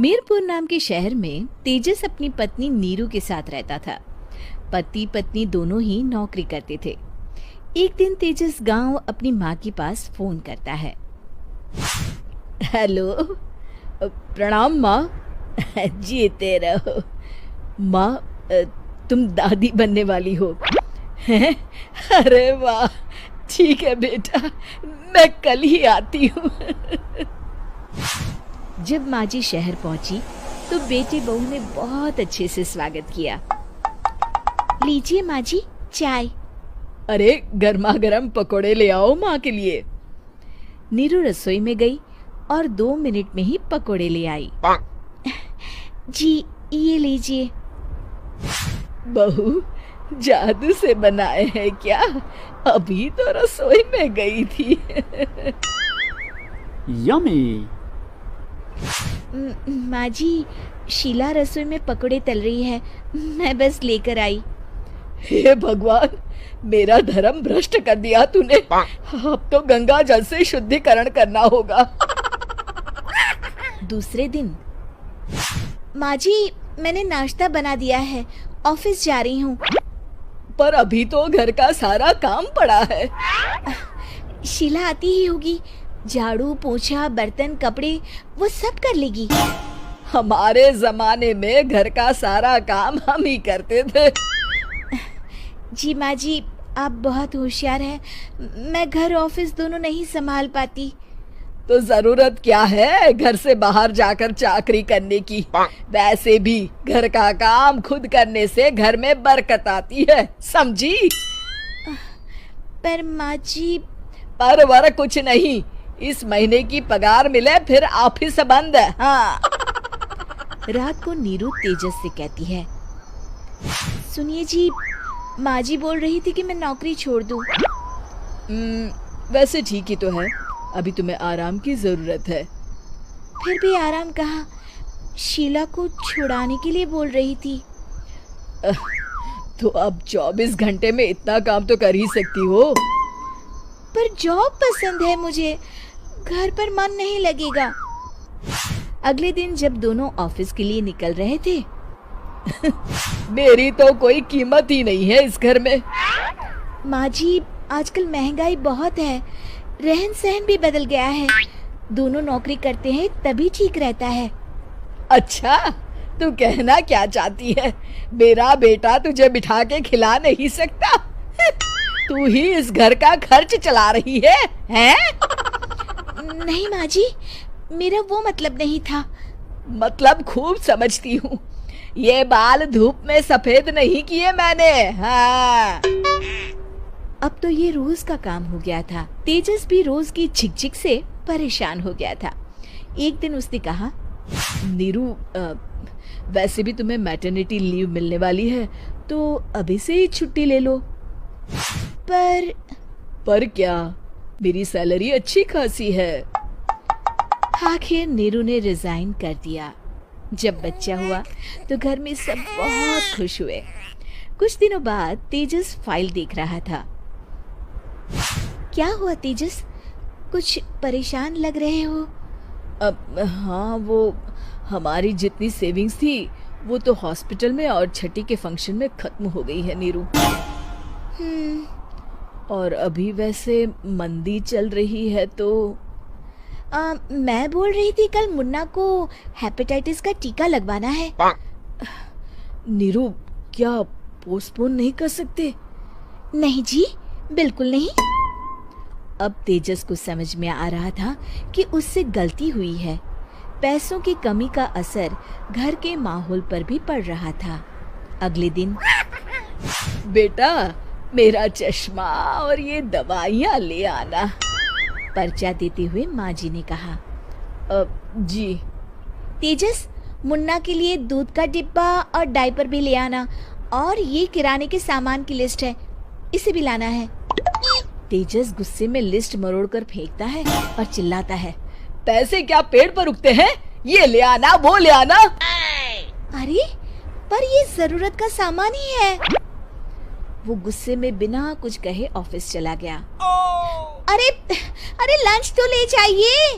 मीरपुर नाम के शहर में तेजस अपनी पत्नी नीरू के साथ रहता था। पति पत्नी दोनों ही नौकरी करते थे। एक दिन तेजस गांव अपनी माँ के पास फोन करता है। हेलो, प्रणाम माँ। जीते रहो माँ, तुम दादी बनने वाली हो हैं? अरे वाह, ठीक है बेटा, मैं कल ही आती हूँ। जब माँ जी शहर पहुंची तो बेटे बहू ने बहुत अच्छे से स्वागत किया। लीजिए माँ जी, चाय। अरे गर्मा गर्म पकोड़े ले आओ माँ के लिए। नीरू रसोई में गई और 2 मिनट में ही पकोड़े ले आई। जी ये लीजिए। बहू जादू से बनाए हैं क्या? अभी तो रसोई में गई थी। यम्मी। माँ जी, शीला रसोई में पकोड़े तल रही है, मैं बस लेकर आई। हे भगवान, मेरा धर्म भ्रष्ट कर दिया तूने। अब तो गंगा जल से शुद्धिकरण करना होगा। दूसरे दिन, माँ जी मैंने नाश्ता बना दिया है, ऑफिस जा रही हूँ। पर अभी तो घर का सारा काम पड़ा है। शीला आती ही होगी, झाड़ू पोछा बर्तन कपड़े वो सब कर लेगी। हमारे जमाने में घर का सारा काम हम ही करते थे। जी माँ जी, आप बहुत होशियार हैं, मैं घर ऑफिस दोनों नहीं संभाल पाती। तो जरूरत क्या है घर से बाहर जाकर चाकरी करने की? वैसे भी घर का काम खुद करने से घर में बरकत आती है, समझी? पर माँ जी। पर वर कुछ नहीं, इस महीने की पगार मिले फिर ऑफिस बंद है। हाँ। रात को नीरू तेजस से कहती है, सुनिए जी, माँ जी बोल रही थी कि मैं नौकरी छोड़ दूं। वैसे ठीक ही तो है, अभी तुम्हें आराम की जरूरत है। फिर भी आराम कहाँ, शीला को छुड़ाने के लिए बोल रही थी। तो अब 24 घंटे में इतना काम तो कर ही सकती हो। पर जॉब पसंद है मुझे, घर पर मन नहीं लगेगा। अगले दिन जब दोनों ऑफिस के लिए निकल रहे थे, मेरी तो कोई कीमत ही नहीं है इस घर में। माँ जी, आजकल महंगाई बहुत है, रहन सहन भी बदल गया है, दोनों नौकरी करते हैं तभी ठीक रहता है। अच्छा, तू कहना क्या चाहती है? मेरा बेटा तुझे बिठा के खिला नहीं सकता? तू ही इस घर का खर्च चला रही है, हैं? नहीं माँ जी, मेरा वो मतलब नहीं था। मतलब खूब समझती हूँ, ये बाल धूप में सफेद नहीं किए मैंने। हाँ। अब तो ये रोज का काम हो गया था। तेजस भी रोज की झिकझिक से परेशान हो गया था। एक दिन उसने कहा, नीरू, वैसे भी तुम्हें मैटरनिटी लीव मिलने वाली है, तो अभी से ही छुट्टी ले लो। पर क्या, मेरी सैलरी अच्छी खासी है। आखिर नीरू ने रिजाइन कर दिया। जब बच्चा हुआ तो घर में सब बहुत खुश हुए। कुछ दिनों बाद तेजस फाइल देख रहा था। क्या हुआ तेजस, कुछ परेशान लग रहे हो? हाँ, वो हमारी जितनी सेविंग्स थी वो तो हॉस्पिटल में और छठी के फंक्शन में खत्म हो गई है नीरू। और अभी वैसे मंदी चल रही है तो मैं बोल रही थी कल मुन्ना को हेपेटाइटिस का टीका लगवाना है। नीरू, क्या पोस्टपोन नहीं कर सकते? नहीं जी, बिल्कुल नहीं। अब तेजस को समझ में आ रहा था कि उससे गलती हुई है। पैसों की कमी का असर घर के माहौल पर भी पड़ रहा था। अगले दिन, बेटा मेरा चश्मा और ये दवाइयाँ ले आना, पर्चा देते हुए माँ जी ने कहा। जी। तेजस, मुन्ना के लिए दूध का डिब्बा और डायपर भी ले आना, और ये किराने के सामान की लिस्ट है, इसे भी लाना है। तेजस गुस्से में लिस्ट मरोड़कर फेंकता है और चिल्लाता है, पैसे क्या पेड़ पर उगते हैं? ये ले आना, वो ले आना। अरे पर ये जरूरत का सामान ही है। वो गुस्से में बिना कुछ कहे ऑफिस चला गया। अरे लंच तो ले जाइए।